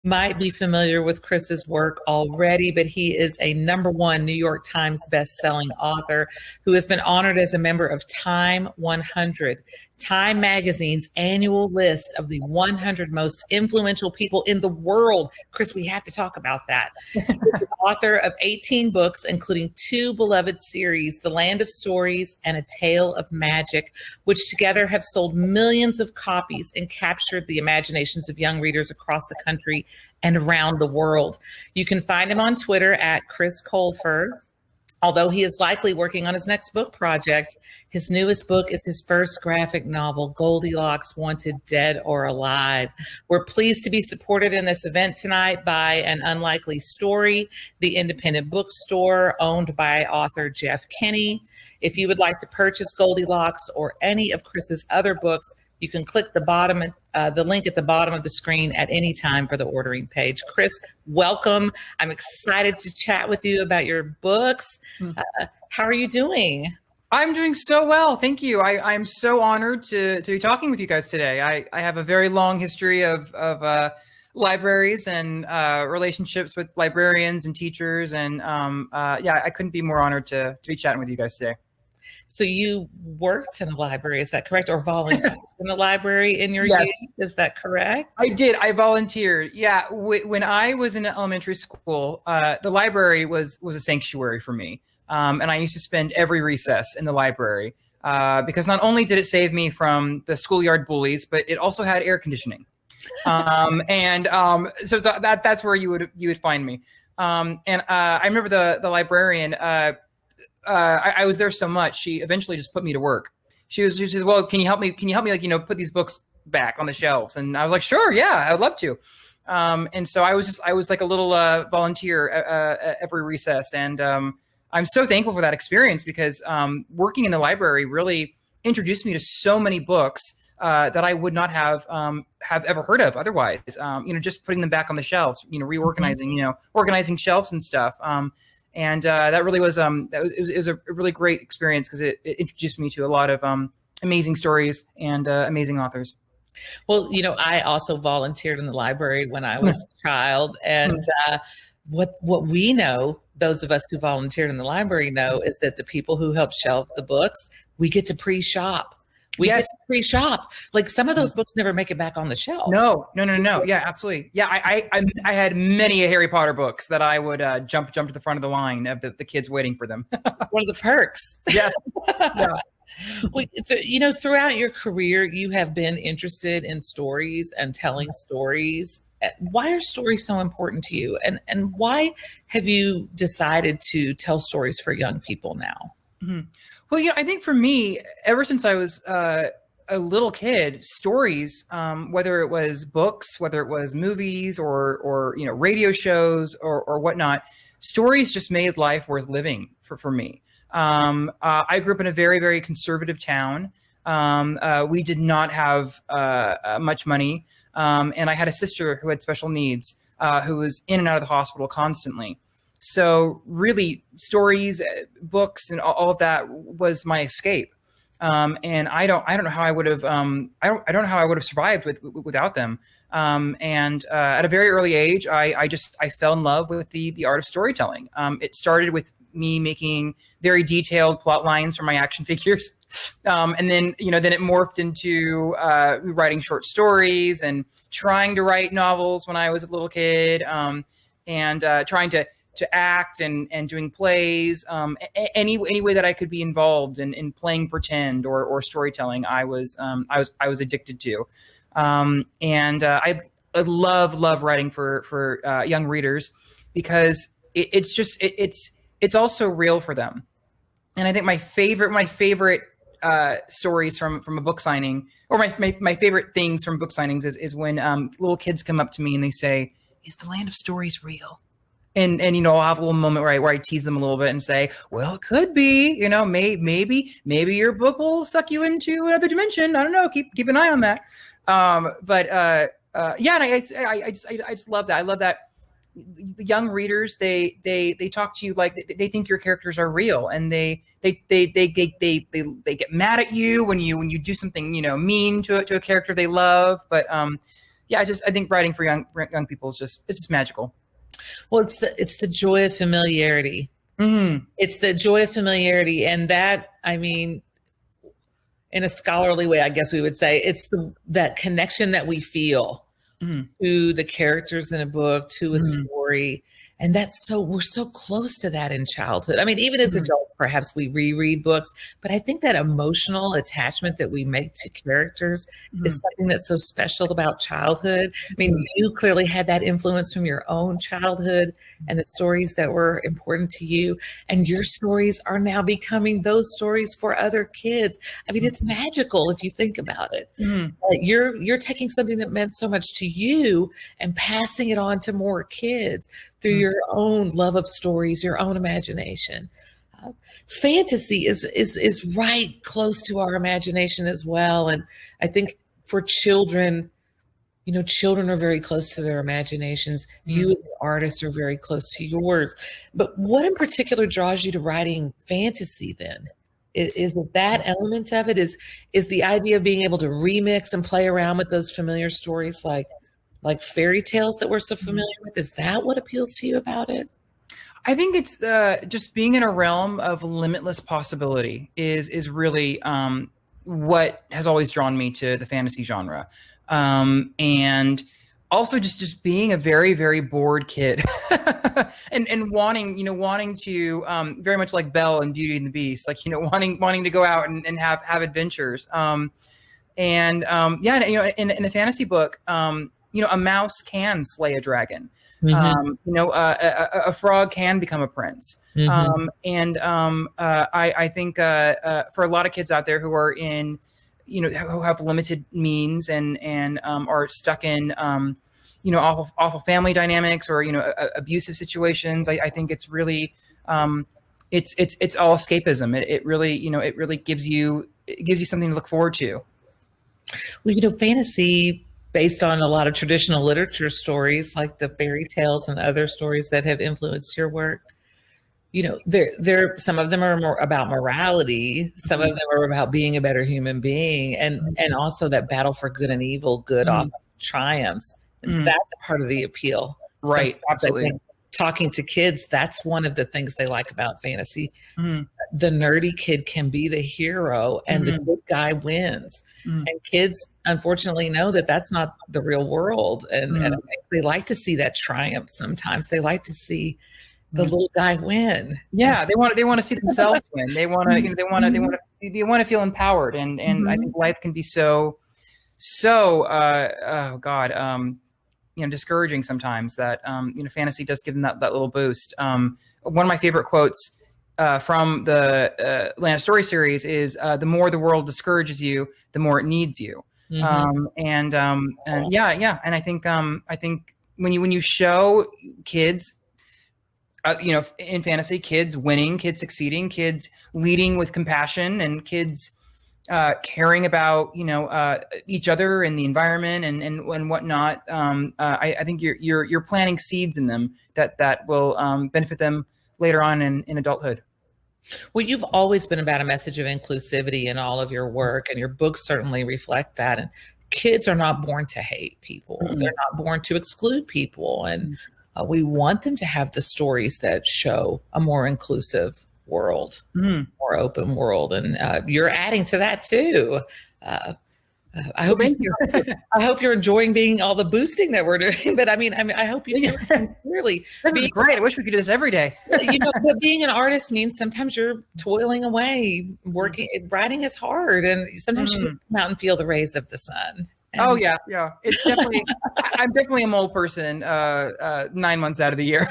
might be familiar with Chris's work already, but he is a #1 New York Times best-selling author who has been honored as a member of Time 100, Time Magazine's annual list of the 100 most influential people in the world. Chris, we have to talk about that. He's the author of 18 books, including 2 beloved series, The Land of Stories and A Tale of Magic, which together have sold millions of copies and captured the imaginations of young readers across the country and around the world. You can find him on Twitter at Chris Colfer. Although he is likely working on his next book project, his newest book is his first graphic novel, Goldilocks Wanted Dead or Alive. We're pleased to be supported in this event tonight by An Unlikely Story, the independent bookstore owned by author Jeff Kinney. If you would like to purchase Goldilocks or any of Chris's other books, you can click the link at the bottom of the screen at any time for the ordering page. Chris, welcome. I'm excited to chat with you about your books. How are you doing? I'm doing so well. Thank you. I'm so honored to be talking with you guys today. I have a very long history of libraries and relationships with librarians and teachers. And I couldn't be more honored to be chatting with you guys today. So you worked in a library, is that correct? Or volunteered in the library in your youth? Is that correct? I did. I volunteered. Yeah. When I was in elementary school, the library was a sanctuary for me. And I used to spend every recess in the library because not only did it save me from the schoolyard bullies, but it also had air conditioning. So that's where you would find me. I remember the librarian. I was there so much. She eventually just put me to work. She said, "Well, can you help me? Like, put these books back on the shelves?" And I was like, "Sure, yeah, I would love to." And so I was like a little volunteer every recess. And I'm so thankful for that experience because working in the library really introduced me to so many books that I would not have ever heard of otherwise. Just putting them back on the shelves, reorganizing, organizing shelves and stuff. That really was it was a really great experience because it introduced me to a lot of amazing stories and amazing authors. Well, I also volunteered in the library when I was a child, and what we know, those of us who volunteered in the library know, is that the people who help shelve the books, we get to pre-shop. Get to pre-shop. Like some of those books never make it back on the shelf. No. Yeah, absolutely. Yeah, I had many Harry Potter books that I would jump to the front of the line of the kids waiting for them. It's one of the perks. Yes. Yeah. So, throughout your career, you have been interested in stories and telling stories. Why are stories so important to you? And why have you decided to tell stories for young people now? Mm-hmm. Well, I think for me, ever since I was a little kid, stories, whether it was books, whether it was movies or radio shows or whatnot, stories just made life worth living for me. I grew up in a very, very conservative town. We did not have much money. And I had a sister who had special needs, who was in and out of the hospital constantly. So really stories, books, and all of that was my escape. And I don't know how I would have, I don't know how I would have survived without them. At a very early age, I fell in love with the art of storytelling. It started with me making very detailed plot lines for my action figures. And then it morphed into writing short stories and trying to write novels when I was a little kid, and trying to act and doing plays, any way that I could be involved in playing pretend or storytelling, I was addicted to. I love writing for young readers because it's also real for them. And I think my favorite stories from a book signing, or my favorite things from book signings is when little kids come up to me and they say, "Is the Land of Stories real?" And I'll have a little moment where I tease them a little bit and say, "Well, it could be, maybe your book will suck you into another dimension. I don't know. Keep an eye on that." And I just love that. I love that the young readers, they talk to you like they think your characters are real, and they get mad at you when you do something mean to a character they love. But yeah, I think writing for young people is it's just magical. Well, it's the joy of familiarity. Mm-hmm. It's the joy of familiarity, and that, I mean, in a scholarly way, I guess we would say it's that connection that we feel Mm-hmm. to the characters in a book, to a Mm-hmm. story. And we're so close to that in childhood. I mean, even as Mm-hmm. adults, perhaps we reread books, but I think that emotional attachment that we make to characters Mm-hmm. is something that's so special about childhood. I mean, Mm-hmm. you clearly had that influence from your own childhood and the stories that were important to you. And your stories are now becoming those stories for other kids. I mean, it's magical if you think about it. Mm-hmm. You're taking something that meant so much to you and passing it on to more kids through your own love of stories, your own imagination. Uh, Fantasy is right close to our imagination as well, and I think for children, children are very close to their imaginations. You as an artist are very close to yours. But what in particular draws you to writing fantasy then? Is it that element of it? Is the idea of being able to remix and play around with those familiar stories like fairy tales that we're so familiar with? Is that what appeals to you about it? I think it's just being in a realm of limitless possibility is really what has always drawn me to the fantasy genre, and also just being a very very bored kid, and wanting to very much like Belle and Beauty and the Beast, like wanting to go out and have adventures, yeah, in a fantasy book. A mouse can slay a dragon. A frog can become a prince. I think for a lot of kids out there who are who have limited means and are stuck in awful family dynamics or abusive situations, I think it's really it's all escapism. It really gives you something to look forward to. Well, fantasy based on a lot of traditional literature stories like the fairy tales and other stories that have influenced your work. There some of them are more about morality, some of them are about being a better human being, and also that battle for good and evil, good often triumphs. And that's part of the appeal. Right, Sometimes I absolutely. think talking to kids, that's one of the things they like about fantasy. Mm-hmm. The nerdy kid can be the hero and the good guy wins. And kids unfortunately know that that's not the real world. And I think they like to see that triumph sometimes. They like to see the little guy win. Yeah, they want to see themselves win. They want to they want to feel empowered, and I think life can be so oh God, discouraging sometimes that fantasy does give them that little boost. One of my favorite quotes from the Land of Story series is the more the world discourages you, the more it needs you. And yeah, and I think when you show kids, in fantasy, kids winning, kids succeeding, kids leading with compassion, and kids caring about each other and the environment and whatnot. I think you're planting seeds in them that will benefit them later on in adulthood. Well, you've always been about a message of inclusivity in all of your work, and your books certainly reflect that. And kids are not born to hate people. They're not born to exclude people. And we want them to have the stories that show a more inclusive world, more open world. And you're adding to that too. I hope you're enjoying being all the boosting that we're doing. But I mean, I hope you feel sincerely. This is great. I wish we could do this every day. But being an artist means sometimes you're toiling away, working, writing is hard, and sometimes you come out and feel the rays of the sun. Oh yeah. It's definitely. I'm definitely a mole person. 9 months out of the year.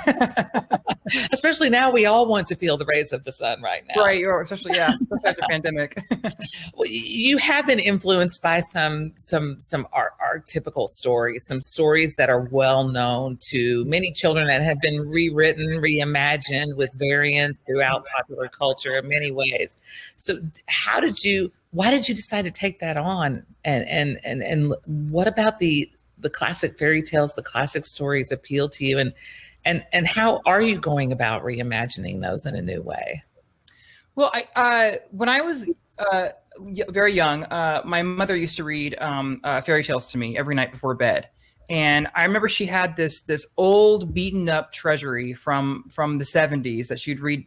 Especially now, we all want to feel the rays of the sun right now. Right, or especially after the pandemic. Well, you have been influenced by some archetypical stories, some stories that are well known to many children that have been rewritten, reimagined with variants throughout popular culture in many ways. So, why did you decide to take that on? And what about the classic fairy tales, the classic stories appeal to you? And how are you going about reimagining those in a new way? Well, when I was very young, my mother used to read fairy tales to me every night before bed. And I remember she had this old beaten up treasury from the 70s that she'd read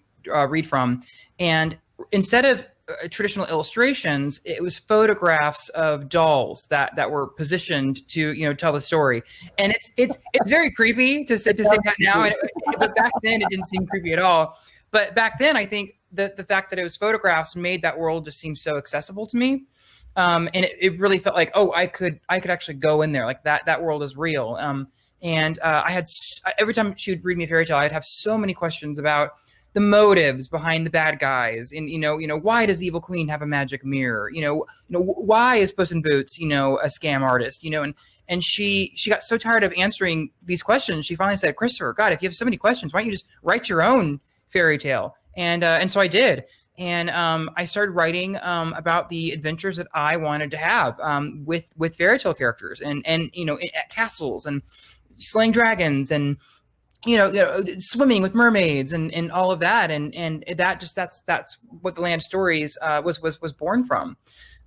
from, and instead of traditional illustrations, it was photographs of dolls that were positioned to tell the story. And it's very creepy to say that now, but back then it didn't seem creepy at all. But back then, I think that the fact that it was photographs made that world just seem so accessible to me. And it really felt like, oh, I could actually go in there, like that world is real. And I had every time she would read me a fairy tale, I'd have so many questions about the motives behind the bad guys, and why does the evil queen have a magic mirror? Why is Puss in Boots a scam artist? And she got so tired of answering these questions, she finally said, Christopher, God, if you have so many questions, why don't you just write your own fairy tale? And so I did. And I started writing about the adventures that I wanted to have with fairy tale characters, and at castles and slaying dragons and swimming with mermaids and all of that, and that's what the Land of Stories was born from.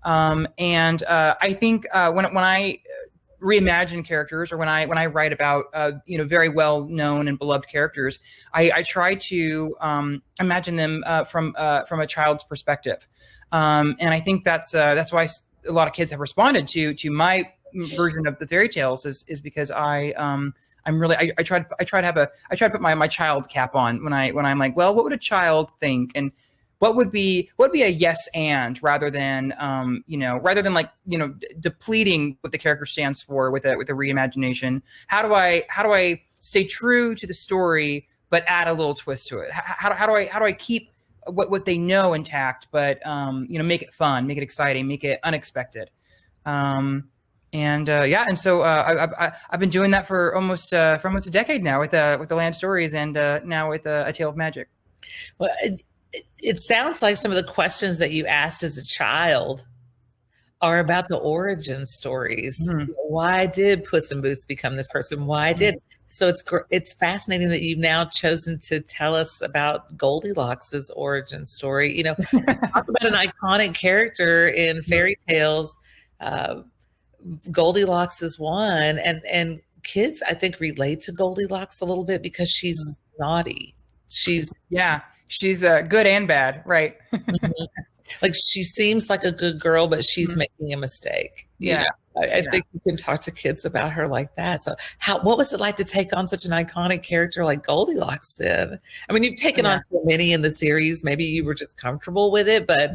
And I think when I reimagine characters, or when I write about very well known and beloved characters, I try to imagine them from a child's perspective, and I think that's why a lot of kids have responded to my version of the fairy tales is because I'm really I try to put my child cap on when I'm like, well, what would a child think, and what would be a yes and, rather than like depleting what the character stands for with a reimagination. How do I stay true to the story but add a little twist to it? How do I keep what they know intact, but make it fun, make it exciting, make it unexpected. And so I've been doing that for almost a decade now with the Land Stories, and now with A Tale of Magic. Well, it sounds like some of the questions that you asked as a child are about the origin stories. Mm-hmm. Why did Puss in Boots become this person? Why did so? It's fascinating that you've now chosen to tell us about Goldilocks's origin story. Talk about an iconic character in fairy tales. Goldilocks is one, and kids, I think, relate to Goldilocks a little bit because she's naughty. She's good and bad, right? Like, she seems like a good girl, but she's making a mistake. I think you can talk to kids about her like that. So what was it like to take on such an iconic character like Goldilocks then? I mean, you've taken on so many in the series. Maybe you were just comfortable with it, but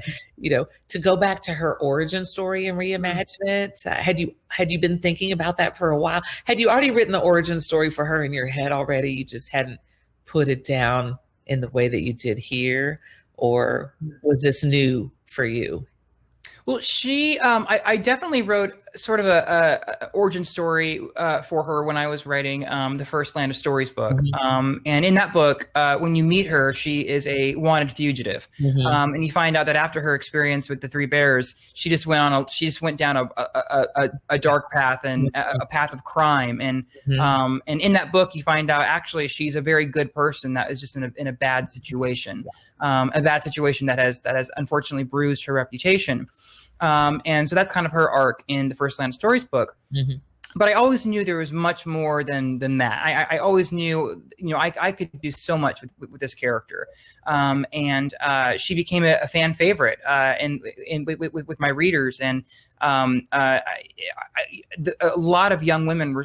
to go back to her origin story and reimagine it, had you been thinking about that for a while? Had you already written the origin story for her in your head already? You just hadn't put it down in the way that you did here, or was this new for you? Well, I definitely wrote sort of a origin story for her when I was writing the first Land of Stories book. Mm-hmm. And in that book, when you meet her, she is a wanted fugitive. Mm-hmm. And you find out that after her experience with the three bears, she just went down a dark path, and a path of crime. And and in that book, you find out actually she's a very good person that is just in a bad situation, a bad situation that has unfortunately bruised her reputation. And so that's kind of her arc in the first Land of Stories book. Mm-hmm. But I always knew there was much more than that. I always knew, I could do so much with this character. And she became a fan favorite with my readers. And a lot of young women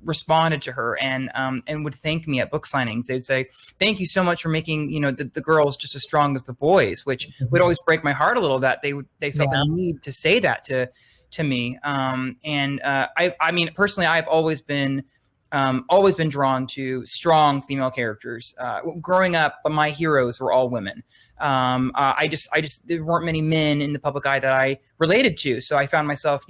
responded to her and would thank me at book signings. They'd say, thank you so much for making the girls just as strong as the boys, which would always break my heart a little, that they felt the need to say that to me. I mean, personally, I've always been drawn to strong female characters. Growing up, my heroes were all women. There weren't many men in the public eye that I related to. So I found myself,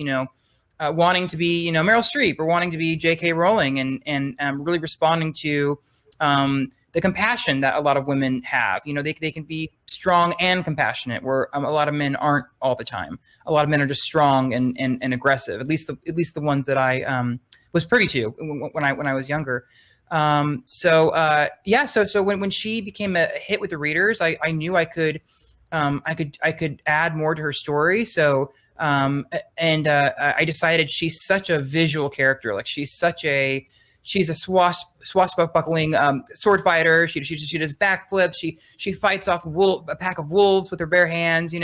wanting to be, Meryl Streep, or wanting to be J.K. Rowling, and really responding to the compassion that a lot of women have. They can be strong and compassionate, where a lot of men aren't all the time. A lot of men are just strong and aggressive. At least the ones that I was privy to when I was younger. So when she became a hit with the readers, I knew I could add more to her story. So I decided she's such a visual character. Like she's a swashbuckling sword fighter. She does backflips. She fights off a pack of wolves with her bare hands.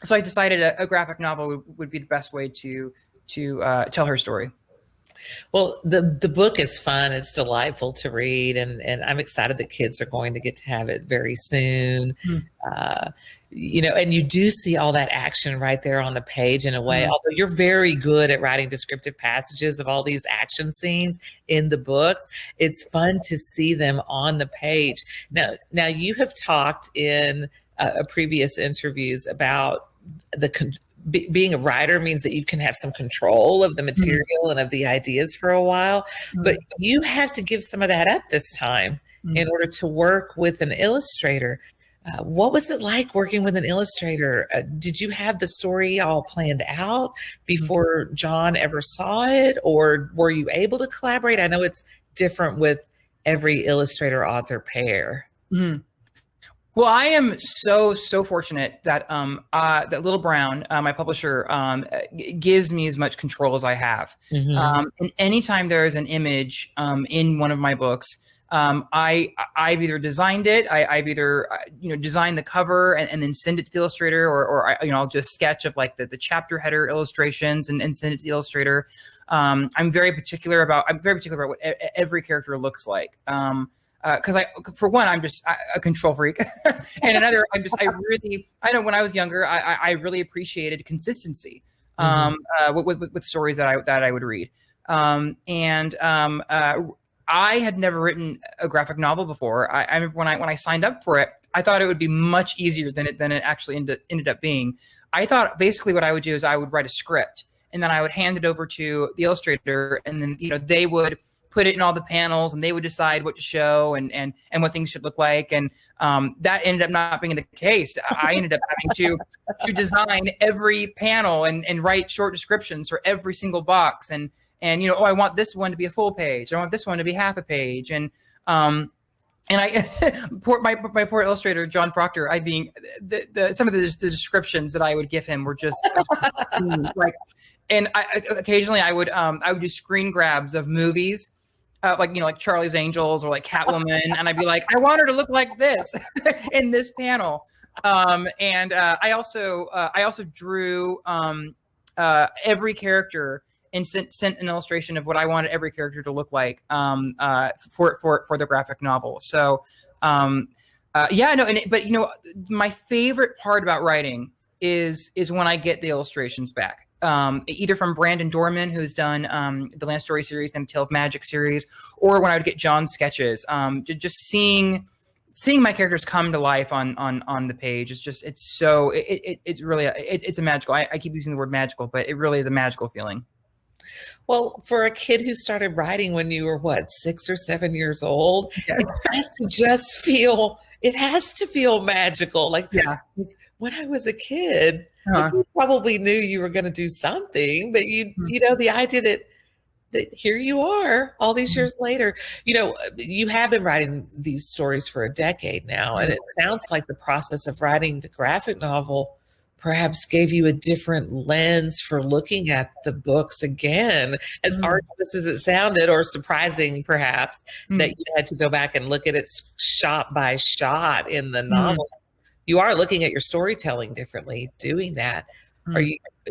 So I decided a graphic novel would be the best way to tell her story. Well, the book is fun. It's delightful to read, and I'm excited that kids are going to get to have it very soon. And you do see all that action right there on the page in a way. Although you're very good at writing descriptive passages of all these action scenes in the books, it's fun to see them on the page. Now you have talked in previous interviews about being a writer means that you can have some control of the material and of the ideas for a while, but you have to give some of that up this time in order to work with an illustrator. What was it like working with an illustrator? Did you have the story all planned out before John ever saw it, or were you able to collaborate? I know it's different with every illustrator author pair. Well, I am so fortunate that that Little Brown, my publisher, gives me as much control as I have. And anytime there is an image in one of my books, I've either designed it, I've either designed the cover and then send it to the illustrator, or I'll just sketch of like the chapter header illustrations and send it to the illustrator. I'm very particular about what every character looks like. Because for one, I'm just a control freak, and another, I know when I was younger, I really appreciated consistency with stories that I would read, I had never written a graphic novel before. I remember when I signed up for it, I thought it would be much easier than it actually ended up being. I thought basically what I would do is I would write a script, and then I would hand it over to the illustrator, and then they would put it in all the panels, and they would decide what to show and what things should look like. And that ended up not being the case. I ended up having to design every panel and write short descriptions for every single box. And I want this one to be a full page. I want this one to be half a page. And I, my poor illustrator, John Proctor, some of the descriptions that I would give him were just like, and occasionally I would do screen grabs of movies, like Charlie's Angels or like Catwoman, and I'd be like, I want her to look like this in this panel. I also drew every character and sent an illustration of what I wanted every character to look like for the graphic novel. So my favorite part about writing is when I get the illustrations back. Either from Brandon Dorman, who's done the Land Story series and Tale of Magic series, or when I would get John's sketches. Just seeing my characters come to life on the page is just, it's really a magical. I keep using the word magical, but it really is a magical feeling. Well, for a kid who started writing when you were 6 or 7 years old, it has to feel magical. Like, when I was a kid, you probably knew you were going to do something, but the idea that here you are all these years later, you have been writing these stories for a decade now. And it sounds like the process of writing the graphic novel perhaps gave you a different lens for looking at the books again, as arduous as it sounded, or surprising perhaps, that you had to go back and look at it shot by shot in the novel. You are looking at your storytelling differently doing that. Are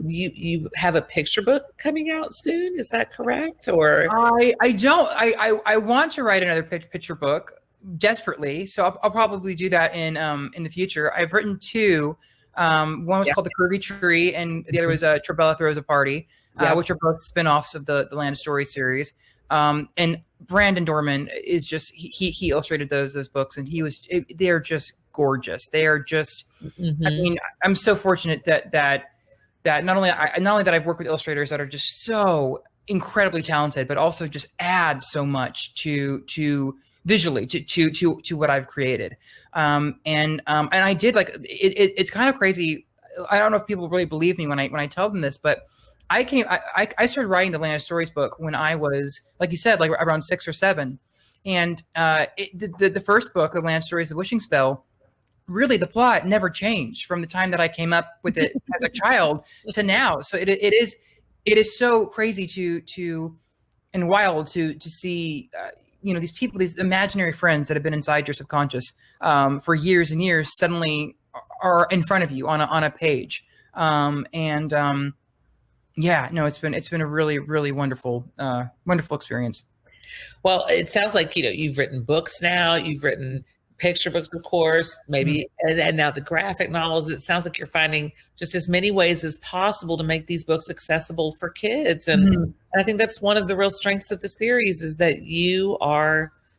you have a picture book coming out soon? Is that correct? Or I don't. I want to write another picture book desperately, so I'll probably do that in the future. I've written two. One was called The Curvy Tree, and the other was Trebella Throws a Party, which are both spin-offs of the Land Story series. And Brandon Dorman is just, he illustrated those books, and they're just gorgeous. They are just, I mean, I'm so fortunate that not only that I've worked with illustrators that are just so incredibly talented, but also just add so much to visually to what I've created. And I did, like, it's kind of crazy. I don't know if people really believe me when I tell them this, but I started writing the Land of Stories book when I was, like you said, like around 6 or 7. And the first book, The Land Stories, The Wishing Spell, really the plot never changed from the time that I came up with it as a child to now. So it is so crazy to and wild to see these people, these imaginary friends that have been inside your subconscious for years and years, suddenly are in front of you on a page. Yeah, no, it's been a really, really wonderful experience. Well, it sounds like, you've written books now, you've written picture books, of course, maybe, and now the graphic novels. It sounds like you're finding just as many ways as possible to make these books accessible for kids. And I think that's one of the real strengths of the series, is that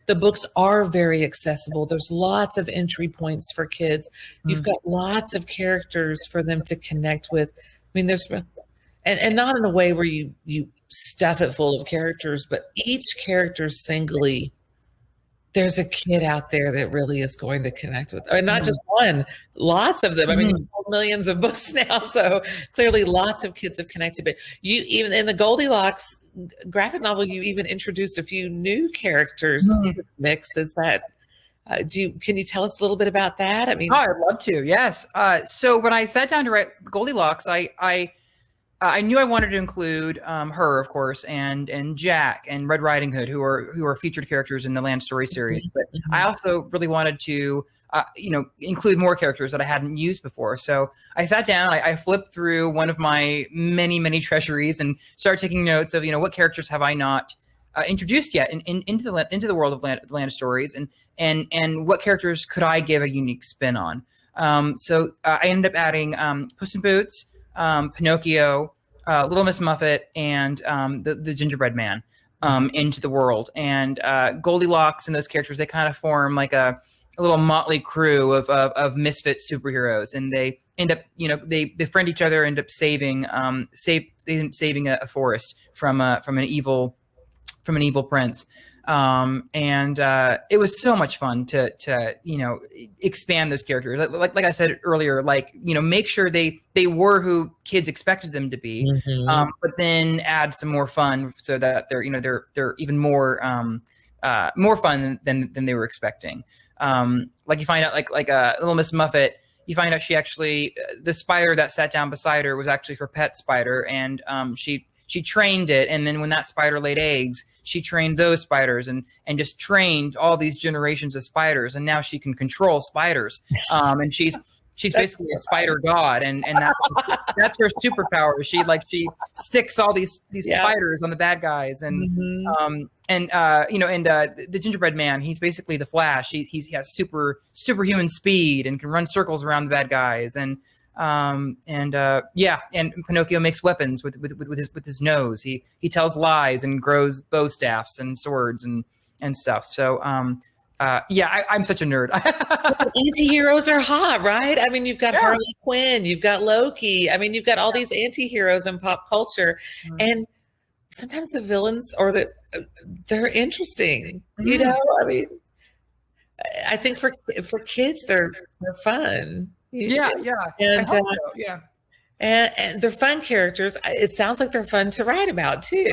the books are very accessible. There's lots of entry points for kids. You've got lots of characters for them to connect with. I mean, and not in a way where you stuff it full of characters, but each character singly, there's a kid out there that really is going to connect with, and not just one, lots of them. I mean, you've sold millions of books now, so clearly lots of kids have connected. But you, even in the Goldilocks graphic novel, you even introduced a few new characters to the mix. Is that, can you tell us a little bit about that? I mean, I'd love to. Yes. So when I sat down to write Goldilocks, I knew I wanted to include her, of course, and Jack and Red Riding Hood, who are featured characters in the Land Story series. But I also really wanted to, include more characters that I hadn't used before. So I sat down, I flipped through one of my many, many treasuries and started taking notes of, what characters have I not introduced yet into the world of Land Stories, and what characters could I give a unique spin on. So I ended up adding Puss in Boots, Pinocchio, Little Miss Muffet, and the Gingerbread Man into the world. And Goldilocks and those characters, they kind of form like a little motley crew of misfit superheroes, and they end up, they befriend each other, end up saving a forest from an evil prince. And it was so much fun to expand those characters. Like I said earlier, make sure they were who kids expected them to be, but then add some more fun so that they're even more fun than they were expecting. Like you find out, like Little Miss Muffet, you find out she actually, the spider that sat down beside her was actually her pet spider, and she trained it, and then when that spider laid eggs, she trained those spiders and just trained all these generations of spiders, and now she can control spiders. And she's basically a spider god, and that's her superpower. She sticks all these spiders on the bad guys, and the Gingerbread Man, he's basically the Flash. He has superhuman speed and can run circles around the bad guys, and Pinocchio makes weapons with his nose. He tells lies and grows bow staffs and swords and stuff. So I'm such a nerd. Anti-heroes are hot, right? I mean, you've got Harley Quinn, you've got Loki. I mean, you've got all these anti-heroes in pop culture, and sometimes the villains they're interesting. I mean, I think for kids they're fun. And they're fun characters. It sounds like they're fun to write about too.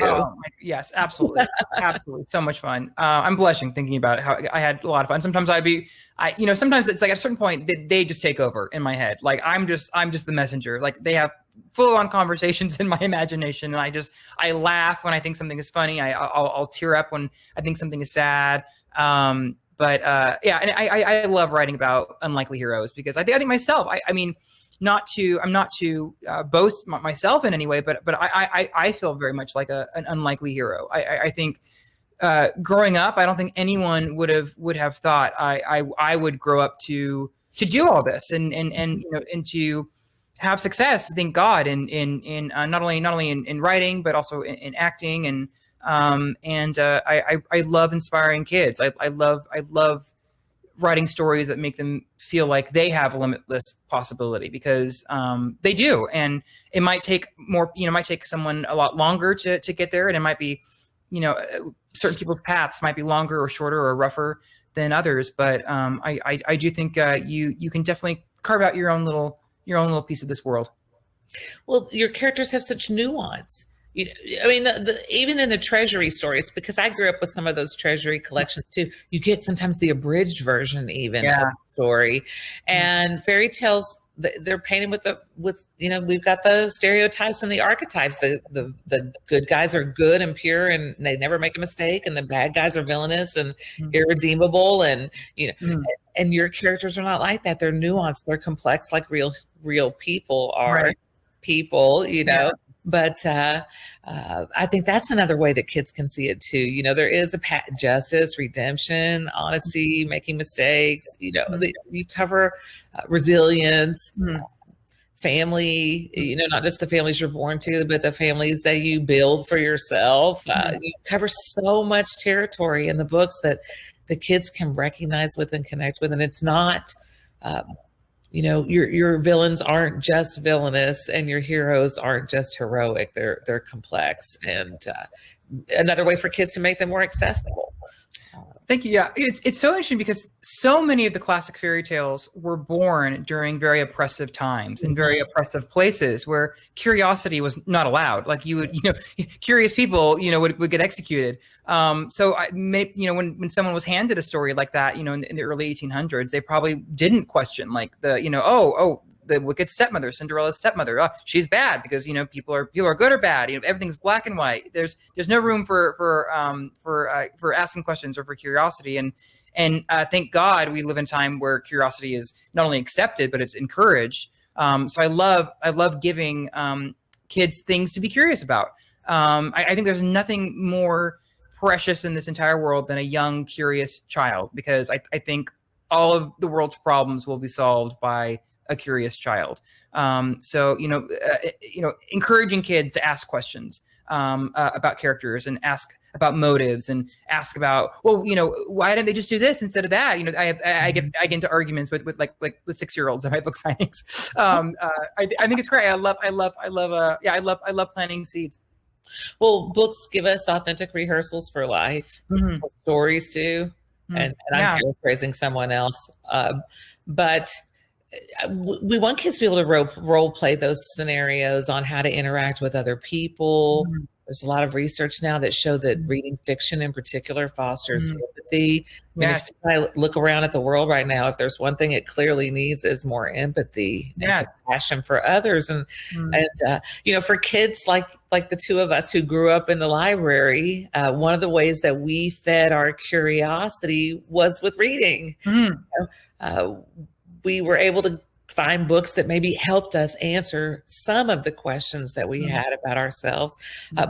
Yes, absolutely. Absolutely. So much fun. I'm blushing thinking about how I had a lot of fun. Sometimes sometimes it's like at a certain point they just take over in my head. Like I'm just the messenger. Like they have full on conversations in my imagination, and I laugh when I think something is funny. I'll tear up when I think something is sad. And I love writing about unlikely heroes, because I think myself, I'm not to boast myself in any way, but I feel very much like an unlikely hero. I think growing up, I don't think anyone would have thought I would grow up to do all this and to have success. Thank God in not only in writing, but also in acting and I love inspiring kids. I love writing stories that make them feel like they have a limitless possibility, because they do. And it might take more, might take someone a lot longer to get there. And it might be, certain people's paths might be longer or shorter or rougher than others. But I do think you can definitely carve out your own little piece of this world. Well, your characters have such nuance. You know, I mean, even in the treasury stories, because I grew up with some of those treasury collections too. You get sometimes the abridged version, even of Yeah. the story, and fairy tales. They're painted with we've got the stereotypes and the archetypes. The good guys are good and pure, and they never make a mistake, and the bad guys are villainous and irredeemable, and Mm. and your characters are not like that. They're nuanced. They're complex, like real people are Right. people. Yeah. But I think that's another way that kids can see it too. There is justice, redemption, honesty, making mistakes. You cover resilience, Mm. family. Not just the families you're born to, but the families that you build for yourself. You cover so much territory in the books that the kids can recognize with and connect with, and it's not. Your villains aren't just villainous, and your heroes aren't just heroic. They're complex, and another way for kids to make them more accessible. Thank you. Yeah, it's so interesting because so many of the classic fairy tales were born during very oppressive times in very oppressive places where curiosity was not allowed. Like curious people, would get executed. When someone was handed a story like that, in the early 1800s, they probably didn't question like the wicked stepmother, Cinderella's stepmother. Oh, she's bad because people are good or bad. Everything's black and white. There's no room for asking questions or for curiosity. And thank God we live in a time where curiosity is not only accepted but it's encouraged. So I love giving kids things to be curious about. I think there's nothing more precious in this entire world than a young, curious child, because I think all of the world's problems will be solved by a curious child. Encouraging kids to ask questions about characters and ask about motives and ask about, why didn't they just do this instead of that? I get into arguments with 6-year-olds at my book signings. I think it's great. I love planting seeds. Well, books give us authentic rehearsals for life. Stories do, and I'm paraphrasing someone else, but we want kids to be able to role play those scenarios on how to interact with other people. There's a lot of research now that show that reading fiction in particular fosters empathy. Yes. I mean, if I look around at the world right now, if there's one thing it clearly needs is more empathy and compassion for others. And for kids like the two of us who grew up in the library, one of the ways that we fed our curiosity was with reading. We were able to find books that maybe helped us answer some of the questions that we had about ourselves.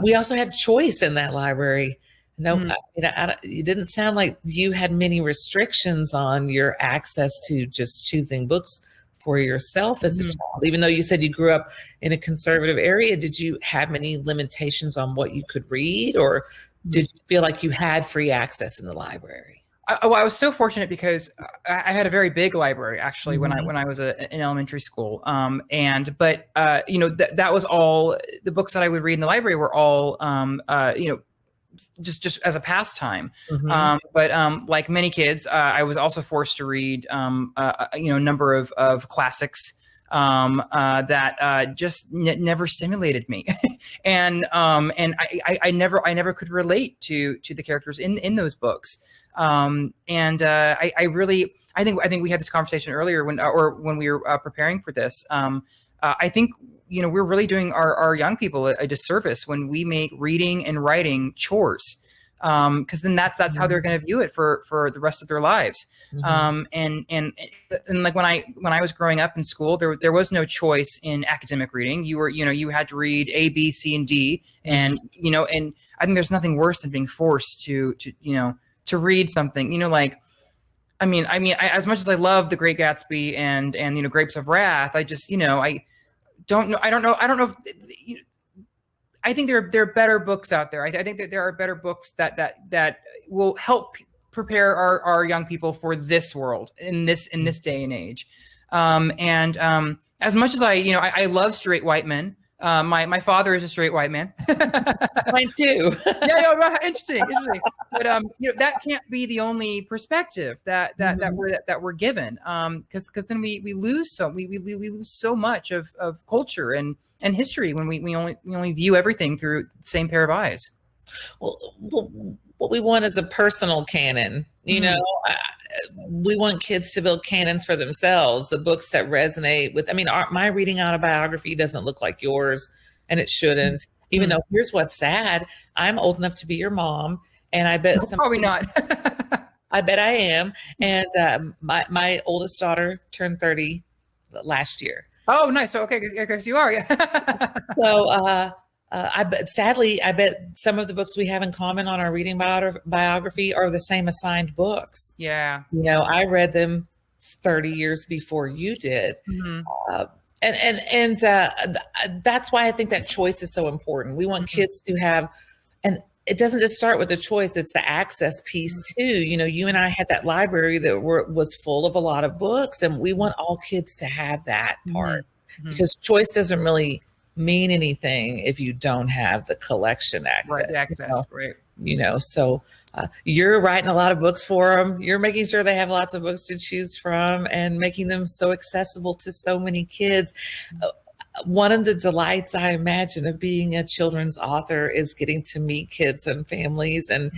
We also had choice in that library. It didn't sound like you had many restrictions on your access to just choosing books for yourself as a child. Even though you said you grew up in a conservative area, did you have many limitations on what you could read, or did you feel like you had free access in the library? I was so fortunate because I had a very big library actually when I was in elementary school. That was all the books that I would read in the library were all, just as a pastime. Like many kids, I was also forced to read, a number of classics that just never stimulated me. and I never could relate to the characters in those books. I think we had this conversation earlier when we were preparing for this. I think we're really doing our young people a disservice when we make reading and writing chores, because then that's how they're going to view it for the rest of their lives. And like when I was growing up in school, there was no choice in academic reading. You had to read A, B, C, and D, and I think there's nothing worse than being forced to read something, as much as I love The Great Gatsby and Grapes of Wrath, I just, I don't know if, I think there are better books out there. I think that there are better books that will help prepare our young people for this world in this day and age. As much as I love straight white men, My father is a straight white man. Mine too. Yeah, interesting. But that can't be the only perspective that we're given. Because then we lose we lose so much of culture and history when we only view everything through the same pair of eyes. Well, what we want is a personal canon. We want kids to build canons for themselves, the books that resonate with. I mean, my reading autobiography doesn't look like yours, and it shouldn't. Even though, here's what's sad: I'm old enough to be your mom, and I bet probably not. I bet I am. And my oldest daughter turned 30 last year. Oh, nice. So okay, so you are, yeah. So sadly, I bet some of the books we have in common on our reading biography are the same assigned books. Yeah. I read them 30 years before you did. And that's why I think that choice is so important. We want kids to have, and it doesn't just start with the choice, it's the access piece too. You and I had that library that was full of a lot of books, and we want all kids to have that part, because choice doesn't really mean anything if you don't have the collection access. Right, the access, right. So you're writing a lot of books for them. You're making sure they have lots of books to choose from and making them so accessible to so many kids. One of the delights, I imagine, of being a children's author is getting to meet kids and families. And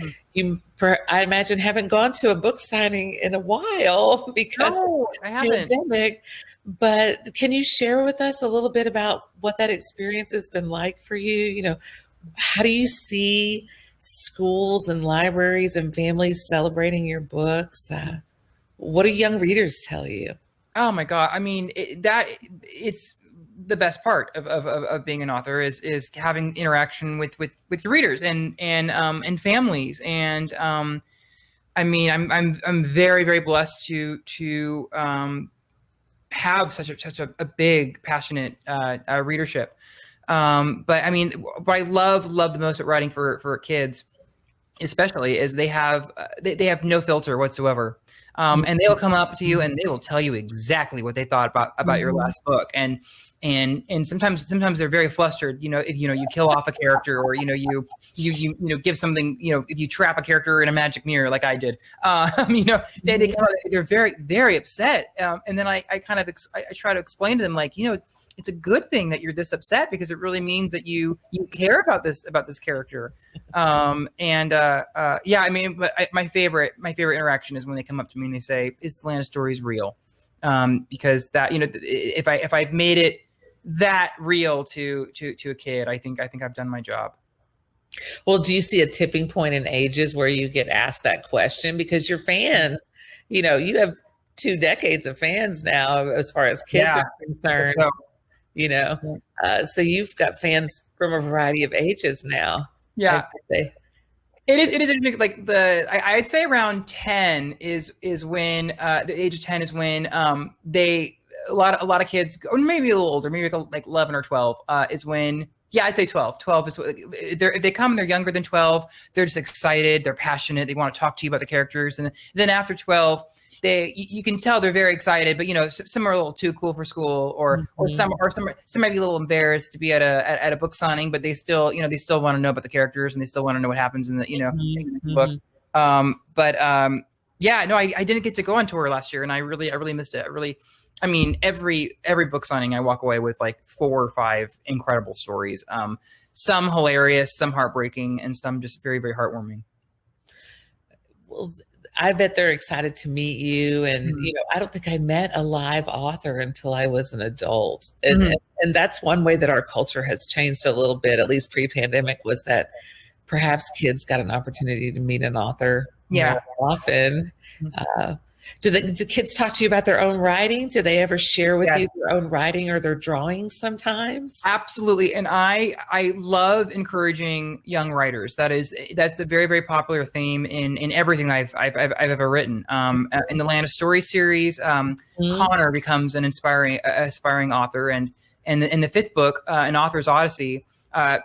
I imagine, haven't gone to a book signing in a while because of the pandemic. But can you share with us a little bit about what that experience has been like for you? How do you see schools and libraries and families celebrating your books? What do young readers tell you? Oh my God. I mean, it's the best part of being an author is having interaction with your readers and families. And I mean, I'm very, very blessed to have such a big, passionate readership. But I mean, what I love the most at writing for kids, especially, is they have no filter whatsoever. And they'll come up to you and they will tell you exactly what they thought about your last book. And sometimes they're very flustered, if you kill off a character, or you give something, if you trap a character in a magic mirror like I did, they come out, they're very, very upset. And then I try to explain to them, like, it's a good thing that you're this upset, because it really means that you care about this character. Yeah, I mean, but my favorite interaction is when they come up to me and they say, "Is the Land of Stories real?" Because that, if I've made it that real to a kid, I think I've done my job. Well, do you see a tipping point in ages where you get asked that question? Because your fans, you have 2 decades of fans now, as far as kids are concerned. So you've got fans from a variety of ages now. Yeah. It is interesting. Like I'd say around 10 is when the age of 10 is when a lot of kids, or maybe a little older, maybe like 11 or 12 is when. Yeah, I'd say 12. 12 is if they come and they're younger than 12, they're just excited, they're passionate, they want to talk to you about the characters. And then after 12, you can tell they're very excited, but some are a little too cool for school, or some might be a little embarrassed to be at a book signing, but they still want to know about the characters, and they still want to know what happens in the in the next book. Yeah, no, I didn't get to go on tour last year, and I really missed it. I mean, every book signing I walk away with like 4 or 5 incredible stories. Some hilarious, some heartbreaking, and some just very, very heartwarming. Well, I bet they're excited to meet you. And, I don't think I met a live author until I was an adult. And that's one way that our culture has changed a little bit, at least pre-pandemic, was that perhaps kids got an opportunity to meet an author more often. Do kids talk to you about their own writing? Do they ever share with you their own writing or their drawings sometimes? Absolutely. And I love encouraging young writers. That's a very, very popular theme in everything I've ever written. In the Land of Stories series, Connor becomes an aspiring author. And in the 5th book, An Author's Odyssey,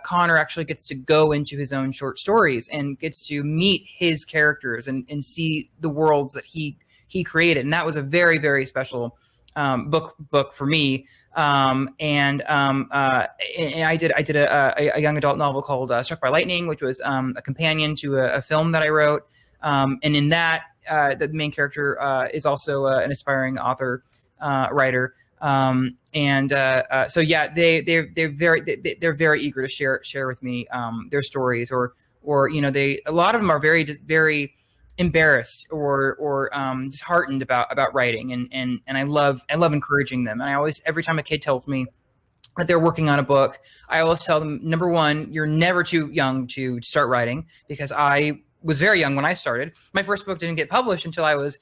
Connor actually gets to go into his own short stories and gets to meet his characters and see the worlds that he created. And that was a very, very special book for me. And I did a young adult novel called Struck by Lightning, which was a companion to a film that I wrote. And in that, the main character is also an aspiring author, writer. So yeah, they're very eager to share with me their stories, or a lot of them are very embarrassed or disheartened about writing, and I love encouraging them. And I always, every time a kid tells me that they're working on a book, I always tell them, number one, you're never too young to start writing, because I was very young when I started. My first book didn't get published until I was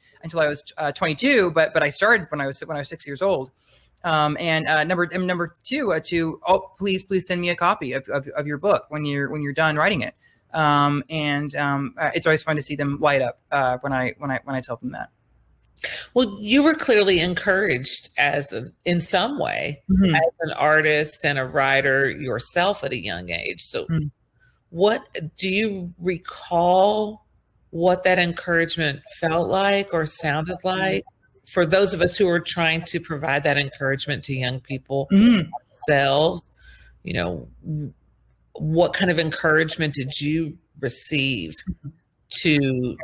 22, but I started when I was 6 years old. Number two, please send me a copy of your book when you're done writing it. It's always fun to see them light up when I tell them that. Well, you were clearly encouraged in some way, Mm-hmm. as an artist and a writer yourself at a young age. So what do you recall what that encouragement felt like or sounded like for those of us who are trying to provide that encouragement to young people themselves? What kind of encouragement did you receive to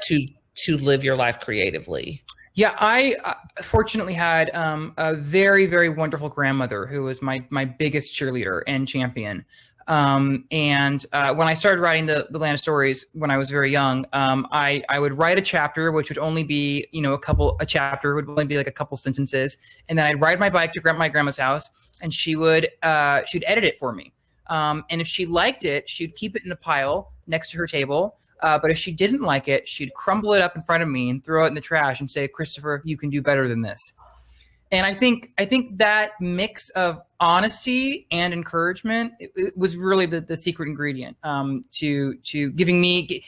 live your life creatively? Yeah, I fortunately had a very, very wonderful grandmother who was my biggest cheerleader and champion. When I started writing the Land of Stories when I was very young, I would write a chapter, which would only be, a chapter would only be like a couple sentences. And then I'd ride my bike to my grandma's house, and she'd edit it for me. And if she liked it, she'd keep it in a pile next to her table. But if she didn't like it, she'd crumble it up in front of me and throw it in the trash and say, "Christopher, you can do better than this." And I think that mix of honesty and encouragement, it was really the secret ingredient to giving me,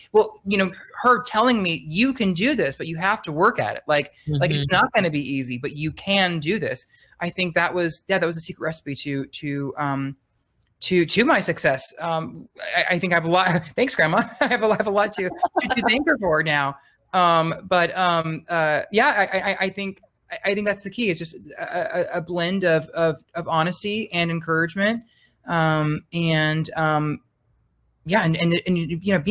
her telling me, "You can do this, but you have to work at it. Like it's not going to be easy, but you can do this." I think that was a secret recipe to my success. I think I have a lot. Thanks, Grandma. I have a lot to thank her for now. I think that's the key. It's just a blend of honesty and encouragement. Being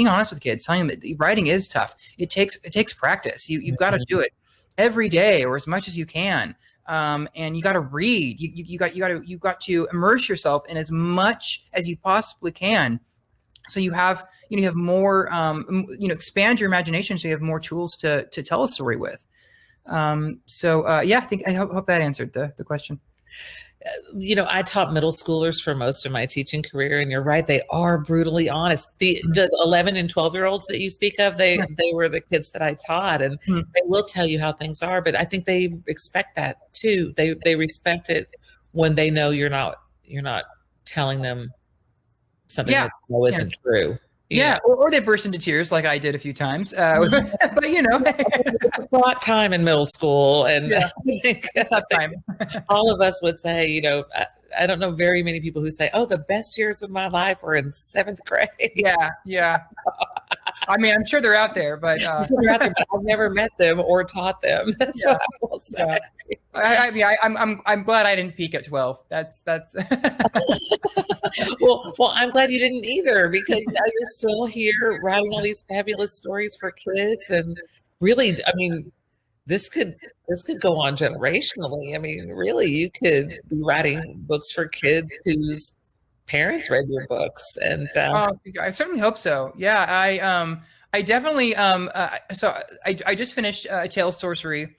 honest with kids, telling them that writing is tough. It takes practice. You've got to do it every day or as much as you can. And you got to read. You got to immerse yourself in as much as you possibly can. So you have more, expand your imagination, so you have more tools to tell a story with. I hope that answered the question. I taught middle schoolers for most of my teaching career, and you're right, they are brutally honest. The 11 and 12-year-olds that you speak of, they were the kids that I taught, and they will tell you how things are, but I think they expect that too. They respect it when they know you're not telling them something that isn't true. Yeah, or they burst into tears like I did a few times. But Plot time in middle school, and I think all of us would say, I don't know very many people who say, "Oh, the best years of my life were in 7th grade." Yeah. I mean, I'm sure they're out there, but I've never met them or taught them. That's what I will say. Yeah. I'm glad I didn't peak at 12. That's well, I'm glad you didn't either, because now you're still here writing all these fabulous stories for kids, and really, I mean, this could go on generationally. I mean, really, you could be writing books for kids whose parents read your books, and I certainly hope so. Yeah, I definitely so I just finished A Tale of Sorcery,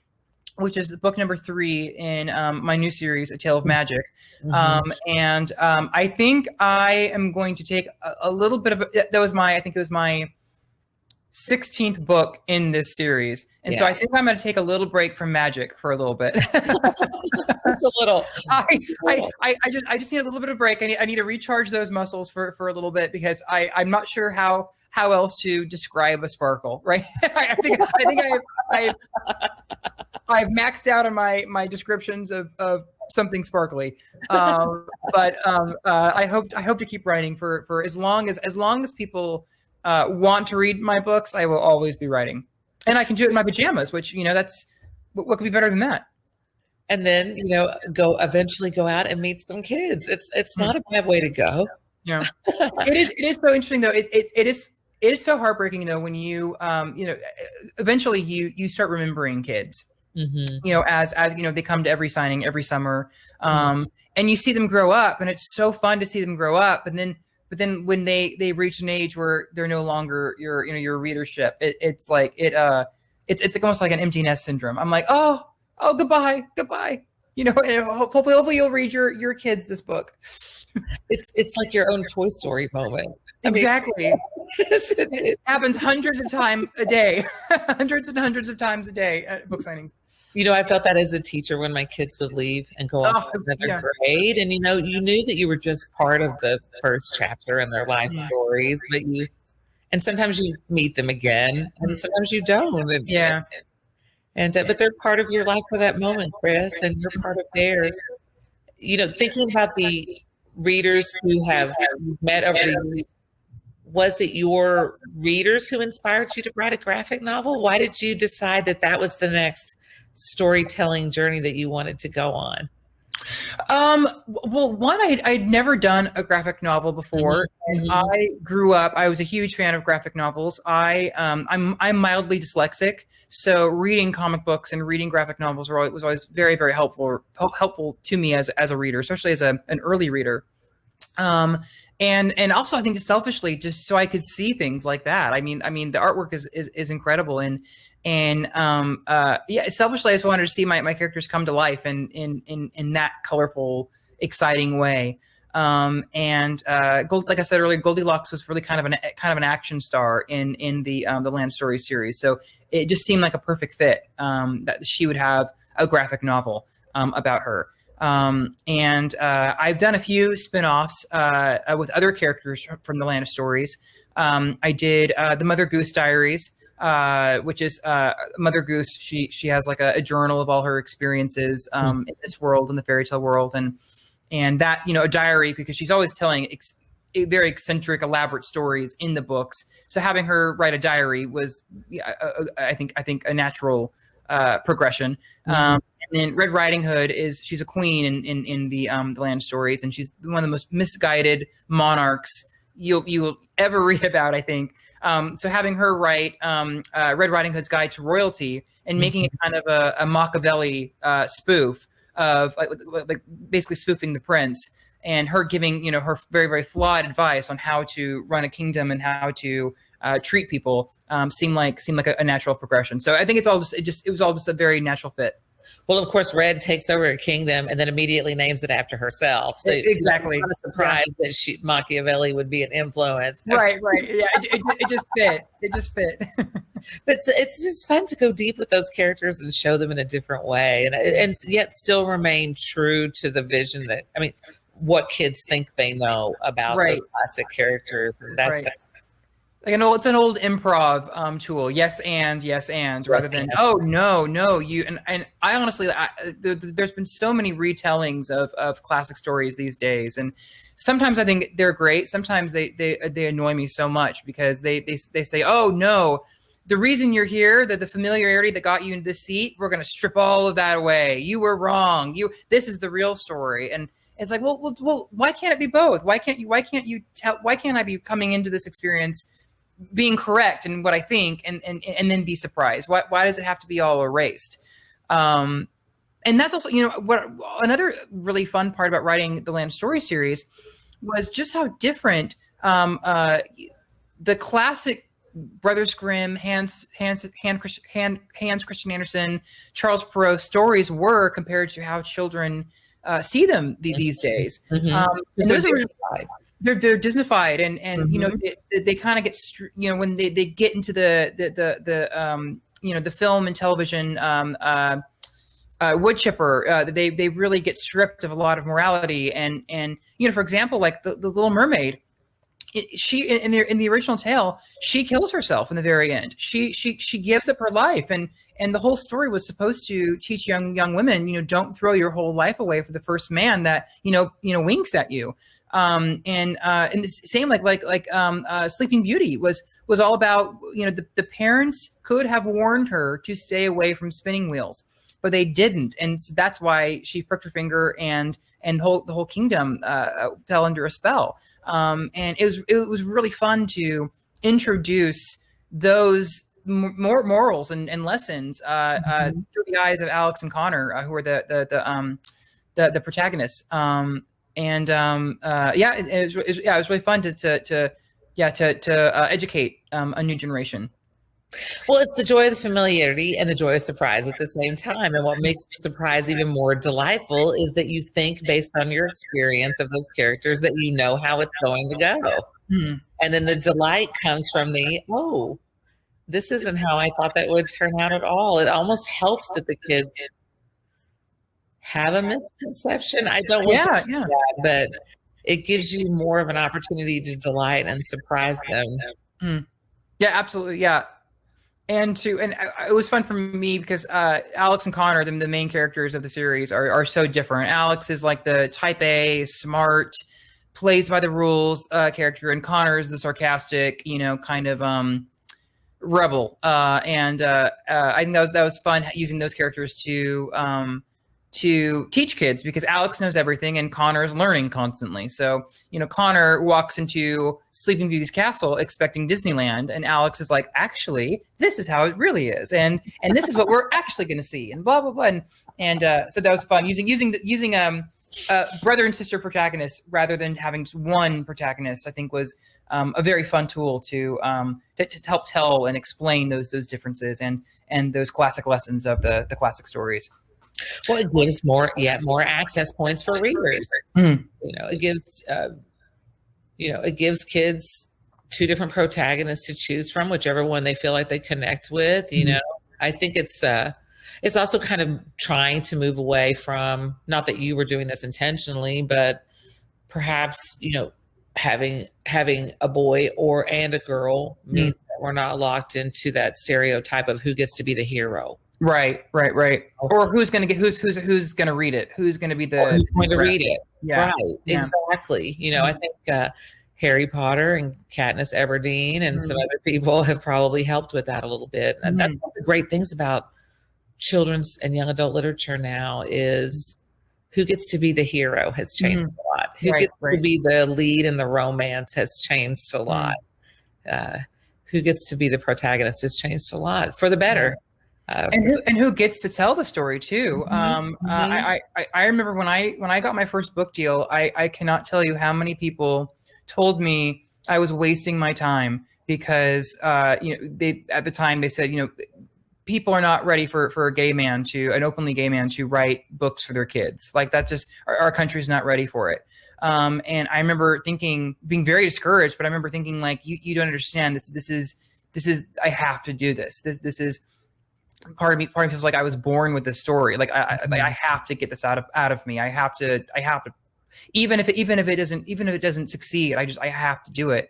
which is book number 3 in my new series, A Tale of Magic. I think I am going to take a little bit of I think it was my 16th book in this series. And so I think I'm going to take a little break from magic for a little bit. Just a little. I just need a little bit of break. I need to recharge those muscles for a little bit, because I'm not sure how else to describe a sparkle, right? I think I've maxed out on my descriptions of something sparkly. I hope to keep writing for as long as people want to read my books. I will always be writing, and I can do it in my pajamas, which that's what could be better than that. and then, eventually go out and meet some kids. It's Mm. not a bad way to go. Yeah. It is so interesting though. It is so heartbreaking though when eventually you start remembering kids. Hmm. As they come to every signing every summer, Hmm. and you see them grow up, and it's so fun to see them grow up. But then when they reach an age where they're no longer your readership, it's like it's almost like an empty nest syndrome. I'm like, oh, goodbye. And hopefully you'll read your kids this book. It's like your own Toy Story moment. I mean, Exactly. It it, happens hundreds of times a day, hundreds and hundreds of times a day at book signings. I felt that as a teacher when my kids would leave and go off Oh, to another yeah. grade. And, you knew that you were just part of the first chapter in their life Yeah. stories, and sometimes you meet them again and sometimes you don't. Yeah. But they're part of your life for that moment, Chris, and you're part of theirs. Thinking about the readers who have met over the years, was it your readers who inspired you to write a graphic novel? Why did you decide that that was the next storytelling journey that you wanted to go on? Well, one, I'd never done a graphic novel before, and Mhm. I grew up. I was a huge fan of graphic novels. I'm mildly dyslexic, so reading comic books and reading graphic novels was always very, very helpful to me as a reader, especially as an early reader. um and also I think just selfishly, just so I could see things like that. I mean the artwork is incredible, and yeah, selfishly I just wanted to see my characters come to life in that colorful, exciting way. Like I said earlier, Goldilocks was really kind of an action star in the Land Story series, so it just seemed like a perfect fit, that she would have a graphic novel about her. I've done a few spin-offs with other characters from the Land of Stories. I did the Mother Goose Diaries, which is Mother Goose. She has like a journal of all her experiences in this world, in the fairy tale world, and that, a diary, because she's always telling very eccentric, elaborate stories in the books. So having her write a diary was, yeah, I think a natural progression. Mhm. And then Red Riding Hood she's a queen in the Land Stories, and she's one of the most misguided monarchs you'll ever read about, I think. So having her write Red Riding Hood's Guide to Royalty, and making it kind of a Machiavelli spoof of like basically spoofing the prince, and her giving her very, very flawed advice on how to run a kingdom and how to treat people, seemed like a natural progression. So I think it was all just a very natural fit. Well, of course, Red takes over a kingdom and then immediately names it after herself. So Exactly. I'm not Yeah. surprised that Machiavelli would be an influence. Right. Yeah, it just fit. It just fit. But it's just fun to go deep with those characters and show them in a different way, and yet still remain true to the vision that, what kids think they know about Right. those classic characters, and that's Right. Like it's an old improv tool. Yes, rather than, and. oh, no, you. And I honestly, there's been so many retellings of classic stories these days, and sometimes I think they're great. Sometimes they annoy me so much, because they say, oh no, the reason you're here, that the familiarity that got you in this seat, we're going to strip all of that away. You were wrong. This is the real story. And it's like, well, why can't it be both? Why can't you tell? Why can't I be coming into this experience being correct in what I think, and then be surprised? Why does it have to be all erased? And that's also, what another really fun part about writing the Land Story series was just how different the classic Brothers Grimm, Hans Christian Andersen, Charles Perrault stories were, compared to how children see them these days. Mhm. And those are Disney-fied. they're Disneyfied, and they kind of get when they get into the film and television wood chipper, they really get stripped of a lot of morality, and for example, like the Little Mermaid. She in the original tale, she kills herself in the very end. She gives up her life, and the whole story was supposed to teach young women, don't throw your whole life away for the first man that winks at you. And the same, like Sleeping Beauty was all about, the parents could have warned her to stay away from spinning wheels, but they didn't, and so that's why she pricked her finger, and the whole kingdom fell under a spell. And it was really fun to introduce those more morals and lessons through the eyes of Alex and Connor, who are the protagonists. It was really fun to educate a new generation. Well, it's the joy of the familiarity and the joy of surprise at the same time. And what makes the surprise even more delightful is that you think, based on your experience of those characters, that you know how it's going to go. Hmm. And then the delight comes from oh, this isn't how I thought that would turn out at all. It almost helps that the kids have a misconception. I don't want to do that, but it gives you more of an opportunity to delight and surprise them. Mm. Yeah, absolutely. Yeah. And it was fun for me because Alex and Connor, the main characters of the series, are so different. Alex is like the type A, smart, plays by the rules character, and Connor is the sarcastic, kind of rebel. I think that was fun using those characters to teach kids, because Alex knows everything and Connor is learning constantly. So, Connor walks into Sleeping Beauty's castle expecting Disneyland, and Alex is like, actually, this is how it really is. And this is what we're actually going to see, and blah, blah, blah. And so that was fun using brother and sister protagonists rather than having just one protagonist. I think was a very fun tool to help tell and explain those differences and those classic lessons of the classic stories. Well, it gives more access points for readers. Mm. It gives kids two different protagonists to choose from, whichever one they feel like they connect with. I think it's also kind of trying to move away from, not that you were doing this intentionally, but perhaps, having a boy and a girl means that we're not locked into that stereotype of who gets to be the hero. Right. Or who's going to read it? Who's going to be who's going to read it? Yeah. Right. Yeah. Exactly. I think Harry Potter and Katniss Everdeen and some other people have probably helped with that a little bit. And that's one of the great things about children's and young adult literature now is who gets to be the hero has changed a lot. Who gets to be the lead in the romance has changed a lot. Who gets to be the protagonist has changed a lot for the better. And who gets to tell the story too. I remember when I got my first book deal, I cannot tell you how many people told me I was wasting my time because they at the time they said people are not ready for an openly gay man to write books for their kids. Like that just our country's not ready for it. And I remember being very discouraged, but I remember thinking like you don't understand this is I have to do this. This is part of me feels like I was born with this story. Like I have to get this out of me. I have to, even if it doesn't succeed, I have to do it.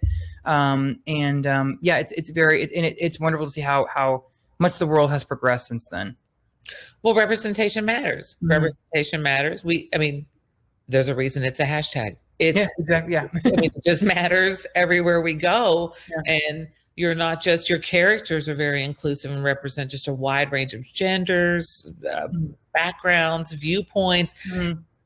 It's wonderful to see how much the world has progressed since then. Well, representation matters. Representation matters. There's a reason it's a hashtag. Exactly. Yeah. It just matters everywhere we go. Yeah. And you're not just, your characters are very inclusive and represent just a wide range of genders, backgrounds, viewpoints.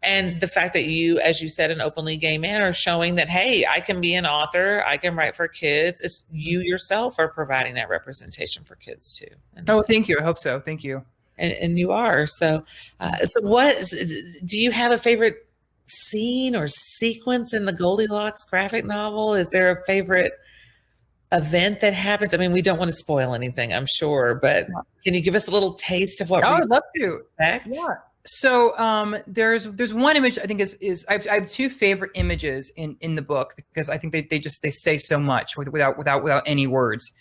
And the fact that you, as you said, an openly gay man, are showing that, hey, I can be an author, I can write for kids. It's you yourself are providing that representation for kids too. Thank you. I hope so. Thank you. And you are. So what do you have a favorite scene or sequence in the Goldilocks graphic novel? Is there a favorite event that happens? We don't want to spoil anything, I'm sure, but can you give us a little taste of what I would love to. Expect? Yeah. So there's one image I think is I have two favorite images in the book because I think they say so much without any words.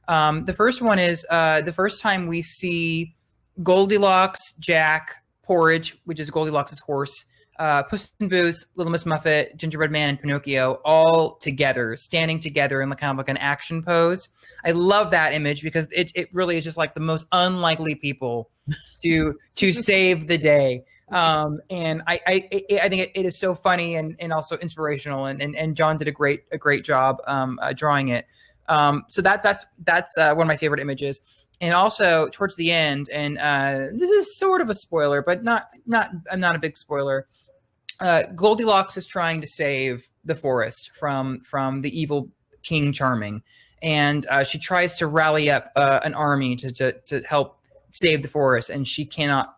The first one is the first time we see Goldilocks, Jack, Porridge, which is Goldilocks' horse, Puss in Boots, Little Miss Muffet, Gingerbread Man, and Pinocchio all together, standing together in kind of like an action pose. I love that image because it really is just like the most unlikely people to save the day. And I think it is so funny and also inspirational. And John did a great job drawing it. So that's one of my favorite images. And also towards the end, and this is sort of a spoiler, but I'm not a big spoiler. Goldilocks is trying to save the forest from the evil King Charming, and she tries to rally up an army to help save the forest, and she cannot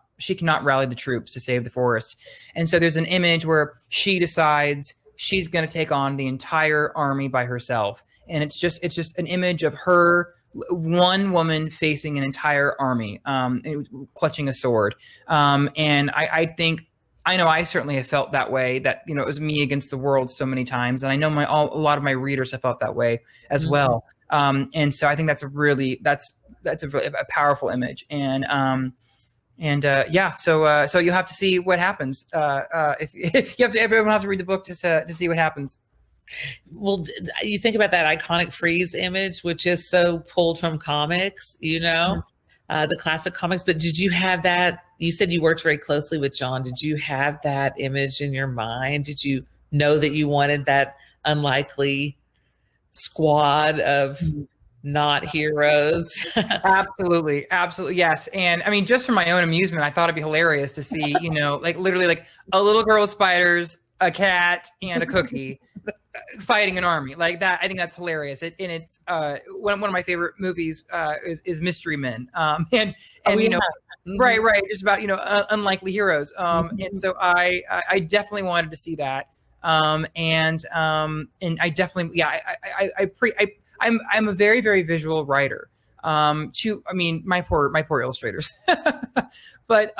rally the troops to save the forest. And so there's an image where she decides she's going to take on the entire army by herself, and it's just an image of her, one woman facing an entire army, clutching a sword. And I think, I know I certainly have felt that way, that, you know, it was me against the world so many times. And I know a lot of my readers have felt that way as well. And so I think that's a really a powerful image. And yeah, so you have to see what happens. If you have to, everyone have to read the book to see what happens. Well, you think about that iconic freeze image, which is so pulled from comics, you know, the classic comics. But did you have that? You said you worked very closely with John. Did you have that image in your mind? Did you know that you wanted that unlikely squad of not heroes? Absolutely. Yes. And I mean, just for my own amusement, I thought it'd be hilarious to see, you know, like literally like a little girl with spiders, a cat, and a cookie fighting an army like that. I think that's hilarious. It's one of my favorite movies is Mystery Men. And you know, right, just about, you know, unlikely heroes. And so I definitely wanted to see that. And I definitely, yeah, I'm a very, very visual writer. I mean, my poor illustrators, but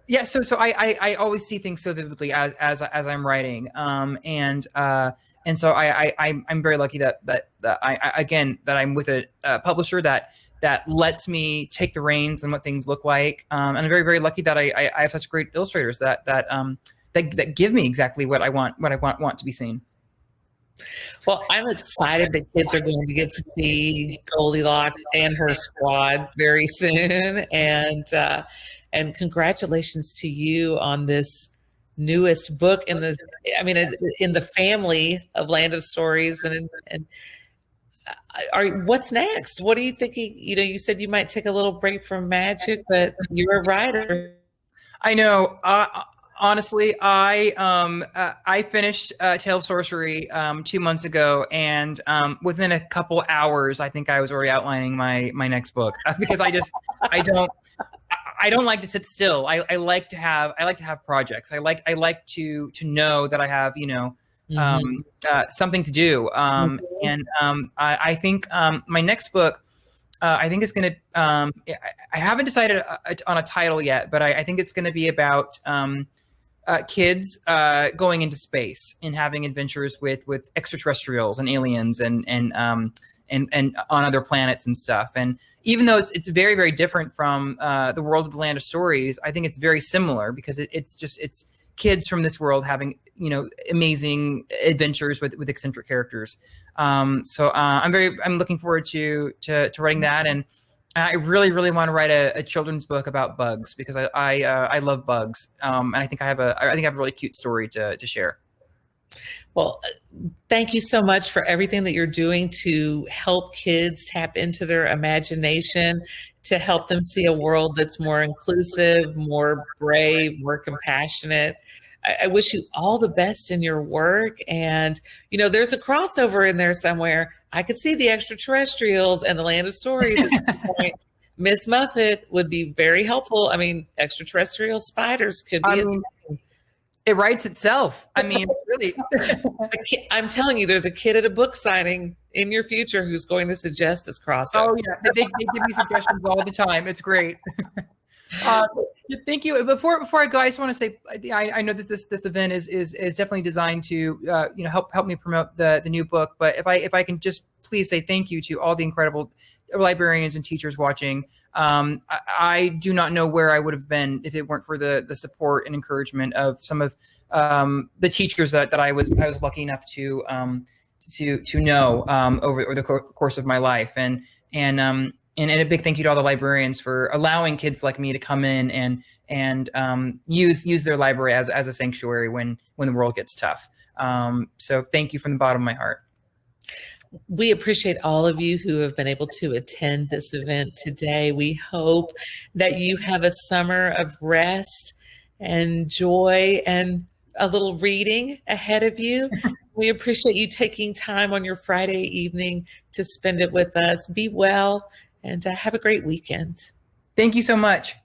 yeah. So I always see things so vividly as I'm writing. And so I'm very lucky that I'm with a publisher that lets me take the reins on what things look like. And I'm very, very lucky that I have such great illustrators that give me exactly what I want to be seen. Well, I'm excited that kids are going to get to see Goldilocks and her squad very soon. And congratulations to you on this newest book in the family of Land of Stories. And what's next? What are you thinking? You know, you said you might take a little break from magic, but you're a writer. I know. Honestly, I finished Tale of Sorcery 2 months ago, and within a couple hours, I think I was already outlining my next book because I don't like to sit still. I like to have projects. I like to know that I have, you know, something to do. And I think my next book, I think it's going to. I haven't decided on a title yet, but I think it's going to be about kids going into space and having adventures with extraterrestrials and aliens and on other planets and stuff. And even though it's very, very different from the world of the Land of Stories, I think it's very similar because it's kids from this world having, you know, amazing adventures with eccentric characters. So I'm looking forward to writing that. And I really, really want to write a children's book about bugs because I love bugs. And I think I have a really cute story to share. Well, thank you so much for everything that you're doing to help kids tap into their imagination, to help them see a world that's more inclusive, more brave, more compassionate. I wish you all the best in your work. And, you know, there's a crossover in there somewhere. I could see the extraterrestrials and the Land of Stories at some point. Miss Muffet would be very helpful. I mean, extraterrestrial spiders could be. It writes itself. I mean, really. I'm telling you, there's a kid at a book signing in your future who's going to suggest this crossover. Oh yeah, they give me suggestions all the time. It's great. Thank you. Before I go, I just want to say I know this event is definitely designed to you know, help me promote the new book. But if I can just please say thank you to all the incredible librarians and teachers watching. I do not know where I would have been if it weren't for the support and encouragement of some of the teachers that I was lucky enough to know over the course of my life. And a big thank you to all the librarians for allowing kids like me to come in and use their library as a sanctuary when the world gets tough. So thank you from the bottom of my heart. We appreciate all of you who have been able to attend this event today. We hope that you have a summer of rest and joy and a little reading ahead of you. We appreciate you taking time on your Friday evening to spend it with us. Be well and have a great weekend. Thank you so much.